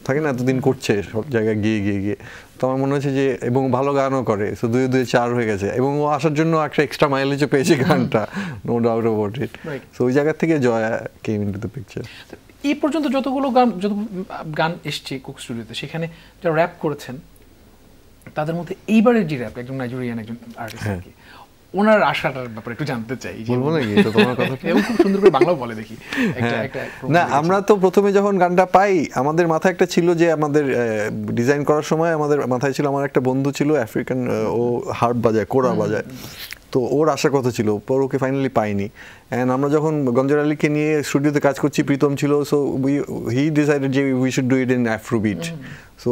থাকে না এতদিন করছে সব জায়গায় গিয়ে। তো আমার মনে হচ্ছে যে, এবং ভালো গানও করে, সো 2-2 4 হয়ে গেছে, এবং ও আসার জন্য একটা এক্সট্রা মাইলেজও পেয়েছে গানটা, no doubt about it. So ওই জায়গা থেকে Jaya came into the picture. এই পর্যন্ত যত গান এসছে কুক স্টুডিওতে, সেখানে যারা র্যাপ করেছেন তাদের মধ্যে এইবারের যে র্যাপ, একজন নাইজেরিয়ান একজন আর্টিস্ট আর কি, ওনার আশাটার ব্যাপারে একটু জানতে চাই। বলবো নাকি তো তোমার কথা? এবং খুব সুন্দর করে বাংলাও বলে দেখি। না, আমরা তো প্রথমে যখন গানটা পাই, আমাদের মাথায় একটা ছিল যে, আমাদের ডিজাইন করার সময় আমাদের মাথায় ছিল, আমার একটা বন্ধু ছিল আফ্রিকান, ও হার্প বাজায়, কোরা বাজায়, তো ওর আশার কথা ছিল, পর ওকে ফাইনালি পাইনি। অ্যান্ড আমরা যখন গঞ্জার আলীকে নিয়ে স্টুডিওতে কাজ করছি, প্রীতম ছিল, সো হি ডিসাইডেড যে we should do it in Afro beat. So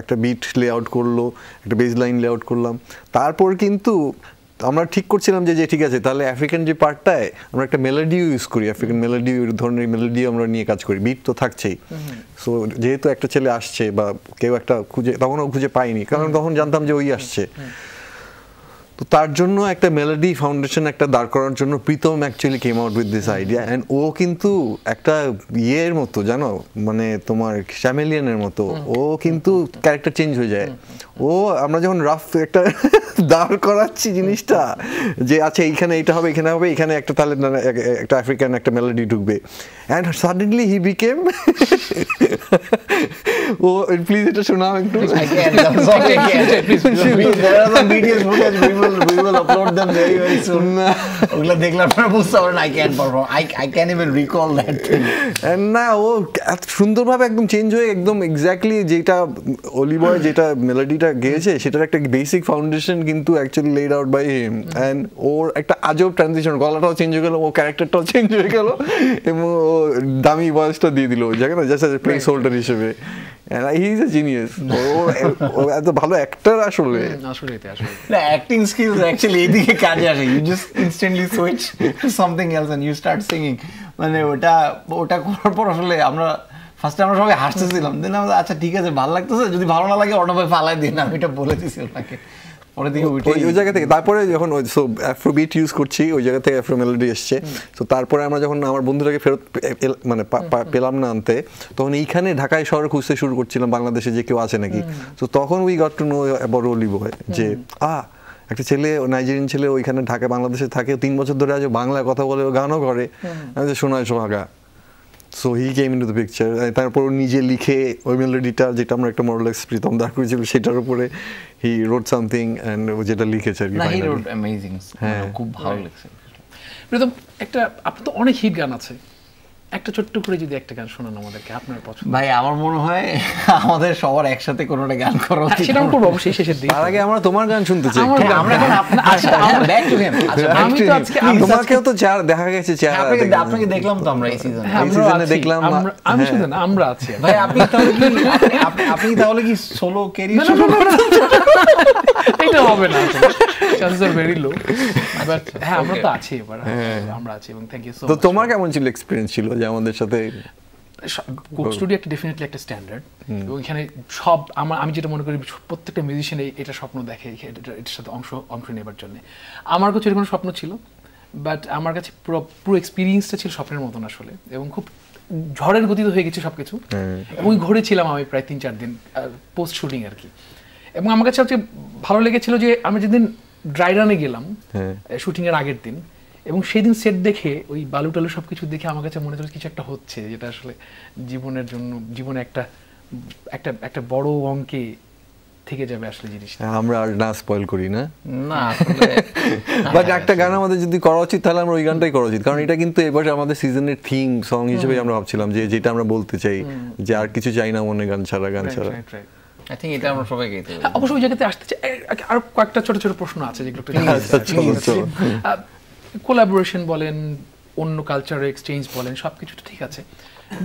একটা বিট লে আউট করলো, একটা বেস লাইন লে আউট করলাম, তারপর কিন্তু আমরা ঠিক করছিলাম যে ঠিক আছে, তাহলে আফ্রিকান যে পার্টটায় আমরা একটা মেলোডিও ইউজ করি, আফ্রিকান মেলোডি, ওই ধরনের মেলোডিও আমরা নিয়ে কাজ করি, বিট তো থাকছেই। সো যেহেতু একটা ছেলে আসছে, বা কেউ একটা তখনও খুঁজে পাইনি, কারণ তখন জানতাম যে ওই আসছে, তো তার জন্য একটা মেলোডি ফাউন্ডেশন একটা দাঁড় করার জন্য Pritam actually came out with this idea. And ও কিন্তু একটা ইয়ের মতো, জানো, মানে তোমার চ্যামেলিয়ানের মতো, ও কিন্তু ক্যারেক্টার চেঞ্জ হয়ে যায়। ও আমরা যখন রাফ একটা দাঁড় করাচ্ছি জিনিসটা, যে আচ্ছা এইখানে এইটা হবে, এখানে হবে, এখানে একটা তাহলে একটা আফ্রিকান একটা মেলোডি ঢুকবে, and suddenly he became oh, please এটা শোনাও একটু। We will upload them very soon. ওগুলা দেখলে আপনারা বুঝতে পারবেন, I can't perform. I can't even recall that thing. না, ও এত সুন্দরভাবে একদম চেঞ্জ হয়ে একদম এক্স্যাক্টলি যেটা অলি বয় যেটা মেলোডিটা গেয়েছে, সেটার একটা বেসিক ফাউন্ডেশন কিন্তু actually led out by him. And ওর একটা আজব ট্রানজিশন, গলাটাও চেঞ্জ হয়ে গেল, ও ক্যারেক্টারটাও চেঞ্জ হয়ে গেল, এবং ও দামি ভয়েসটা দিয়ে দিল ওই জায়গায় না, জাস্ট প্লেস হোল্ডার হিসেবে। হি ইজ এ জিনিয়াস, ও এত ভালো অ্যাক্টর আসলে। না, অ্যাক্টিং স্কিলস অ্যাকচুয়ালি এইদিকে কাজে আসে, you just instantly switch to something else and you start singing. মানে ওটা করার পর আসলে আমরা ফার্স্টে আমরা সবাই হাসতেছিলাম, দেন আমরা আচ্ছা ঠিক আছে, ভালো লাগতেছে, যদি ভালো না লাগে অর্ণভাই ফালাই দিন, আমি এটা বলে দিছি ওনাকে। পরে দিকে ওই জায়গা থেকে তারপরে যখন আফ্রো বিট ইউজ করছি, ওই জায়গা থেকে আফ্রো মেলোডি এসছে। তো তারপরে আমরা যখন আমার বন্ধুটাকে ফেরত মানে পেলাম না আনতে, তখন এইখানে ঢাকায় শহরে খুঁজতে শুরু করছিলাম বাংলাদেশে যে কেউ আছে নাকি। তো তখন we got to know about অলি বয়, যে একটা ছেলে, নাইজেরিয়ান ছেলে, ওইখানে ঢাকা বাংলাদেশে থাকে, 3 বছর ধরে আজ বাংলায় কথা বলে, গানও করে, শোনায় সোহাগা। So he came into the picture. তারপর ও নিজে লিখে ওই মেলোডিটা, যেটা আমরা একটা মোরালেক্স প্রীতম দাঁড় করেছিল, সেটার উপরে হি রোড সামথিং অ্যান্ড ও যেটা লিখেছে আর কি। না, হি রোড অ্যামেজিং, খুব ভালো লাগছে। প্রীতম, একটা আপনার তো অনেক হিট গান আছে, একটা ছোট্ট করে যদি একটা গান শোনান আমাদেরকে আপনার পছন্দ। ভাই আমার মনে হয় আমাদের সবার একসাথে কোনো একটা গান করা উচিত। সেটা আমি করবো অবশ্যই শেষের দিকে। তার আগে আমরা তোমার গান শুনতে চাই। আমরা এখন ব্যাক টু হিম। আমি তো আজকে তোমাকেও তো দেখা গেছে চেহারা, আপনাকে দেখলাম তো আমরা এই সিজনে। এই সিজনে দেখলাম। আমি শুধু না, আমরা আছি। ভাই আপনি তাহলে কি সোলো ক্যারিয়ার শুরু করতে? এটা হবে না, chances are very low, but হ্যাঁ আমরা তো আছি এবার, আমরা আছি। এবং থ্যাংক ইউ সো মাচ। তো তোমার কেমন ছিল এক্সপেরিয়েন্স ছিল যে আমাদের সাথে? কোক স্টুডিও একটা ডেফিনেটলি একটা স্ট্যান্ডার্ড, এবং এখানে সব আমি যেটা মনে করি প্রত্যেকটা মিউজিশিয়ান এটা স্বপ্ন দেখে এটার সাথে অংশ নেবার জন্য। আমার কাছে এরকম স্বপ্ন ছিল, বাট আমার কাছে পুরো এক্সপিরিয়েন্সটা ছিল স্বপ্নের মতন আসলে, এবং খুব ঝড়ের গতিতে হয়ে গেছে সবকিছু। এবং ঘরে ছিলাম আমি প্রায় 3-4 দিন পোস্ট শুটিং আর কি। এবং আমার কাছে সবচেয়ে ভালো লেগেছিল যে আমি যেদিন ড্রাই রানে গেলাম শুটিং এর আগের দিন, এবং সেই দিন সেট দেখে ওই বালু টালু সবকিছু দেখে আমার কাছে মনে হচ্ছে কিছু একটা হচ্ছে, যেটা আসলে জীবনের জন্য, জীবনে একটা বড় অঙ্কে থেকে যাবে আসলে জিনিসটা। আমরা আর না স্পয়েল করি না, না আসলে। বাট একটা গান আমাদের যদি করা উচিত তাহলে আমরা ওই গানটাই করা উচিত, কারণ এটা কিন্তু এবার আমাদের সিজনের থিম সং হিসেবে আমরা ভাবছিলাম যে যেটা আমরা বলতে চাই যে আর কিছু চাই না মনে, গান ছাড়া। আই থিংক এটা আমরা সবাই গাইতে পারি। অবশ্যই ওই জায়গাতে আসতে চাই। আর কয়েকটা ছোট ছোট প্রশ্ন আছে যেগুলো কোলাবোরেশন বলেন, অন্য কালচারের এক্সচেঞ্জ বলেন, সবকিছু তো ঠিক আছে।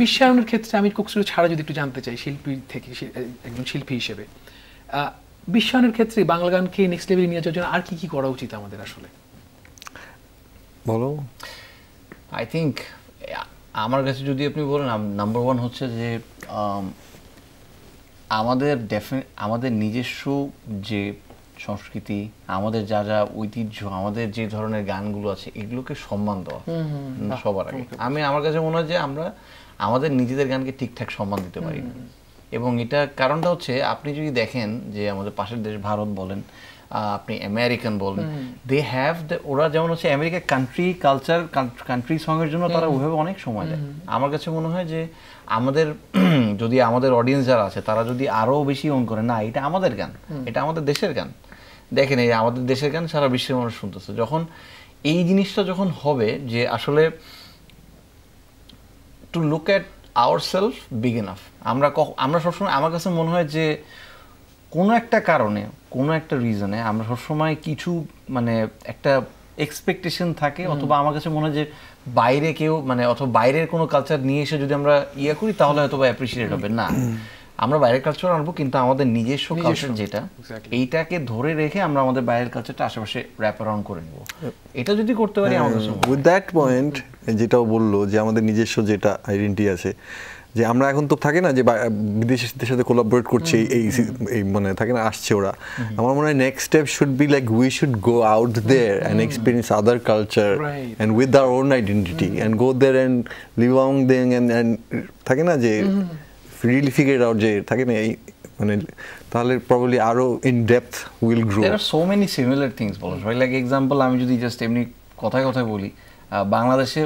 বিশ্বায়নের ক্ষেত্রে আমি কোক স্টুডিও ছাড়া যদি একটু জানতে চাই, শিল্পী থেকে একজন শিল্পী হিসেবে বিশ্বায়নের ক্ষেত্রে বাংলা গানকে নেক্সট লেভেলে নিয়ে যাওয়ার জন্য আর কি করা উচিত আমাদের আসলে? বলো। আই থিংক আমার কাছে যদি আপনি বলেন, নাম্বার 1 হচ্ছে যে আমাদের নিজস্ব যে সংস্কৃতি, আমাদের যা যা ঐতিহ্য, আমাদের যে ধরনের গানগুলো আছে, এগুলোকে সম্মান দেওয়া সবার আগে। আমার কাছে মনে হয় যে আমরা আমাদের নিজেদের গানকে ঠিকঠাক সম্মান দিতে পারি না। এবং এটা কারণটা হচ্ছে, আপনি যদি দেখেন যে আমাদের পাশের দেশ ভারত বলেন, আপনি আমেরিকান বলেন, দে হ্যাভ ওরা যেমন হচ্ছে আমেরিকা কান্ট্রি কালচার, কান্ট্রি সঙ্গের জন্য তারা ওইভাবে অনেক সময় দেয়। আমার কাছে মনে হয় যে আমাদের যদি আমাদের অডিয়েন্স যারা আছে তারা যদি আরো বেশি অন করে, না এটা আমাদের গান, এটা আমাদের দেশের গান, দেখেন এই আমাদের দেশের গান সারা বিশ্বের মানুষ শুনতেছে, যখন এই জিনিসটা যখন হবে যে আসলে to look at ourself big enough. আমরা সবসময়, আমার কাছে মনে হয় যে কোনো একটা কারণে, কোনো একটা রিজনে আমরা সবসময় কিছু মানে একটা এক্সপেকটেশন থাকে, অথবা আমার কাছে মনে হয় যে বাইরে কেউ মানে অথবা বাইরের কোনো কালচার নিয়ে এসে যদি আমরা করি তাহলে হয়তো বা অ্যাপ্রিসিয়েট হবে না। আমরা বাইরের কালচার আনবো, কিন্তু আমাদের নিজস্ব কালচার যেটা, এইটাকে ধরে রেখে আমরা আমাদের বাইরের কালচারটা আশেপাশে র্যাপ অ্যারাউন্ড করে নেব। এটা যদি করতে পারি আমার কাছে উইথ দ্যাট পয়েন্ট যেটাও বললো যে আমাদের নিজস্ব যেটা আইডেন্টিটি আছে, যে আমরা এখন তো থাকে না যে বিদেশিদের সাথে কোলাবোরেট করছে, এই মানে থাকে না আসছে ওরা। আমার মনে হয় next step should be like we should go out there and experience other culture and with our own identity and go there and live among them and থাকে না যে রিয়েলি ফিগার আউট যে থাকে না এই মানে, তাহলে প্রবাবলি আরো in depth will grow. There are so many similar things বলো ভাই। লাইক এক্সাম্পল আমি যদি জাস্ট এমনি কথায় বলি, বাংলাদেশে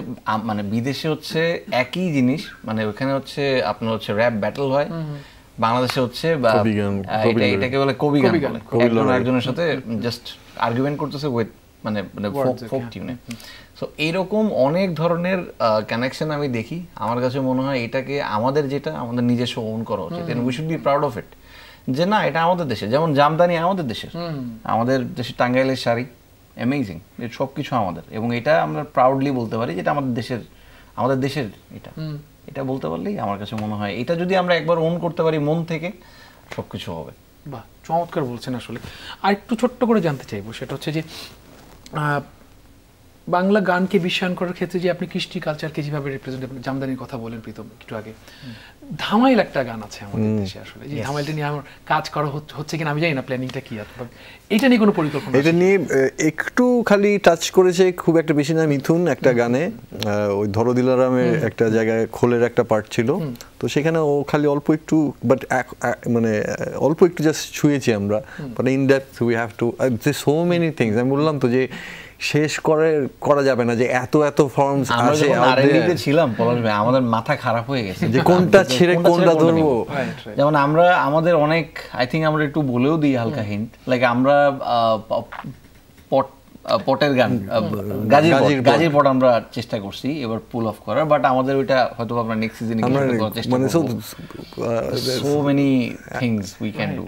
মানে বিদেশে হচ্ছে একই জিনিস, মানে ওখানে হচ্ছে আপনার হচ্ছে র্যাপ ব্যাটল হয়, বাংলাদেশে হচ্ছে এটাকে বলে কবি গান বলে, একজন একজনের সাথে জাস্ট আর্গুমেন্ট করতেছে উইথ মানে ফোক টিউনে। সো এইরকম অনেক ধরনের কানেকশন আমি দেখি। আমার কাছে মনে হয় এটাকে আমাদের যেটা আমাদের নিজস্ব ওন করা উচিত, and we should be proud of it, যে না এটা আমাদের দেশে। যেমন জামদানি আমাদের দেশের, আমাদের দেশের টাঙ্গাইলের শাড়ি অ্যামেজিং, এটা সব কিছু আমাদের, এবং এটা আমরা প্রাউডলি বলতে পারি যেটা আমাদের দেশের এটা বলতে পারলেই আমার কাছে মনে হয় এটা যদি আমরা একবার ওন করতে পারি মন থেকে, সবকিছু হবে। বাহ, চমৎকার বলছেন আসলে। আর একটু ছোট্ট করে জানতে চাইবো, সেটা হচ্ছে যে বাংলা গানকে বিশ্বায়ন করার ক্ষেত্রে যে আপনি কৃষ্টি কালচারকে যেভাবে রিপ্রেজেন্ট, জামদানির কথা বলেন প্রীতম একটু আগে, ধামাইল একটা গান আছে আমাদের দেশে আসলে, যে ধামাইলটা নিয়ে আমার কাজ করা হচ্ছে কিনা আমি জানি না, প্ল্যানিংটা কি আছে, এটা নিয়ে কোনো পরিকল্পনা? এটা নিয়ে একটু খালি টাচ করেছে, খুব একটা বেশি না, মিথুন একটা গানে, ওই ধরো দিলারামের একটা জায়গায় খোলের একটা পার্ট ছিল, তো সেখানে ও খালি অল্প একটু, বাট মানে অল্প একটু জাস্ট ছুঁয়েছি আমরা, but in depth we have to so many things. আমি বললাম তো যে শেষ করা যাবে না, যে এত ফর্মস আমরা আসে যখন R&D তে ছিলাম পলাশ ভাই, আমাদের মাথা খারাপ হয়ে গেছে যে কোনটা ছেড়ে কোনটা ধরবো। যেমন আমাদের অনেক, আই থিঙ্ক আমরা একটু বলেও দিই হালকা হিন্ট, লাইক আমরা পটের গান গাজির পট আমরা চেষ্টা করছি এবার পুল অফ করার, বাট আমাদের ওইটা হয়তো আমরা নেক্সট সিজনে চেষ্টা করব। So many things we can do.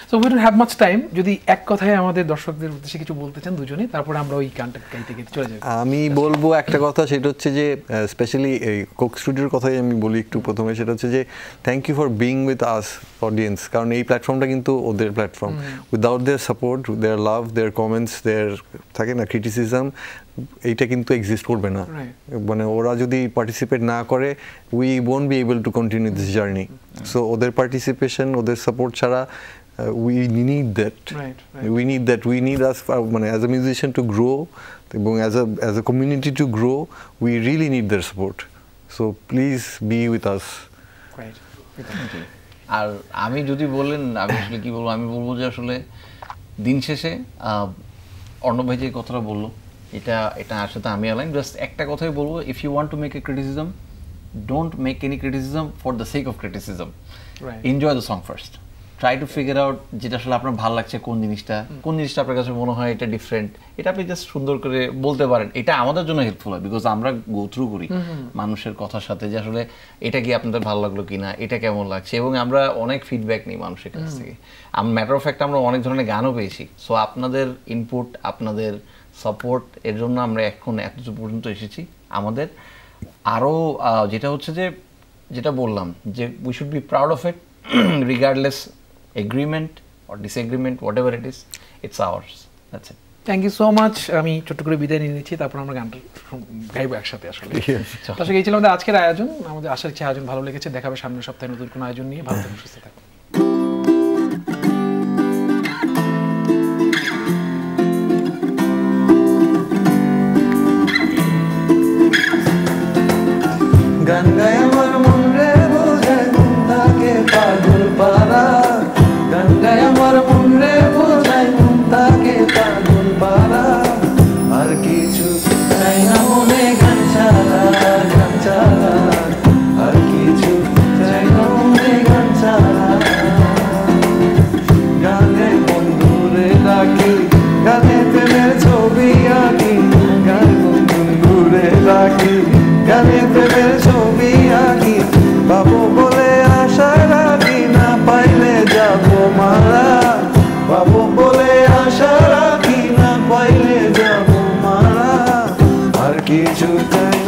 So we don't have much time, যদি এক কথায় আমাদের দর্শকদের উদ্দেশ্যে কিছু বলতে চান দুজনেই, তারপরে আমরা ওই গানটা গাইতে গাইতে চলে যাব। আমি বলবো একটা কথা, সেটা হচ্ছে যে স্পেশালি এই কোক স্টুডিওর কথাই আমি বলি একটু প্রথমে, সেটা হচ্ছে যে thank you for being with us audience, কারণ এই প্ল্যাটফর্মটা কিন্তু ওদের platform. Without their support, their love, their comments, their থাকে না ক্রিটিসিজম, এইটা কিন্তু এক্সিস্ট করবে না। মানে ওরা যদি পার্টিসিপেট না করে, we won't be able to continue this journey. So ওদের পার্টিসিপেশন, ওদের সাপোর্ট ছাড়া we need that. We need us as a musician to grow, এবং as a community to grow. We really need their support. So please be with us. আর আমি যদি বলেন, আমি আসলে কি বলবো, আমি বলবো যে আসলে দিন শেষে অর্ণব ভাই যে কথাটা বললো, এটা আসলে আমি অ্যালাইন। জাস্ট একটা কথাই বলবো, if you want to make a criticism, don't make any criticism for the sake of criticism. Enjoy the song first, try to figure out যেটা আসলে আপনার ভালো লাগছে, কোন জিনিসটা আপনার কাছে মনে হয় এটা ডিফারেন্ট, এটা আপনি জাস্ট সুন্দর করে বলতে পারেন। এটা আমাদের জন্য হেল্পফুল হয়, বিকজ আমরা গো থ্রু করি মানুষের কথার সাথে, যে আসলে এটা কি আপনাদের ভালো লাগলো কিনা, এটা কেমন লাগছে, এবং আমরা অনেক ফিডব্যাক নিই মানুষের কাছ থেকে। ম্যাটার অফ ফ্যাক্ট আমরা অনেক ধরনের গানও পেয়েছি। সো আপনাদের ইনপুট, আপনাদের সাপোর্ট, এর জন্য আমরা এখন এত পর্যন্ত এসেছি। আমাদের আরও যেটা হচ্ছে যে, যেটা বললাম, যে we should be proud of it regardless agreement or disagreement, whatever it is, it's ours. That's it. Thank you so much. আমি ছোট্ট করে বিদায় নিয়ে নিচ্ছি, তারপর আমরা গানটা গাইবো একসাথে। আসলে দর্শক, এই ছিল আমাদের আজকের আয়োজন। আমাদের আশা রাখছি আয়োজন ভালো লেগেছে। দেখাবে সামনের সপ্তাহে নতুন কোনো আয়োজন নিয়ে। ভালো থাকুন, সুস্থ থাকুন। গান গায় আমার মন রে বোঝায় মন থাকে পাগল পারা, গান গায় আমার মন রে বোঝায় মন থাকে পাগল পারা, আর কিছু চাই না মনে গান ছাড়া, গান ছাড়া, আর কিছু চাই না মনে গান ছাড়া। গানে বন্ধুরে ডাকি, গানে প্রেমের ছবি আঁকি, গানে বন্ধুরে ডাকি, গানে প্রেমের ছবি আঁকি, বাবু বলে আশা রাখি, না পাইলে যাবো মারা, বাবু বলে আশা রাখি, না পাইলে যাবো মারা, আর কিছু চাই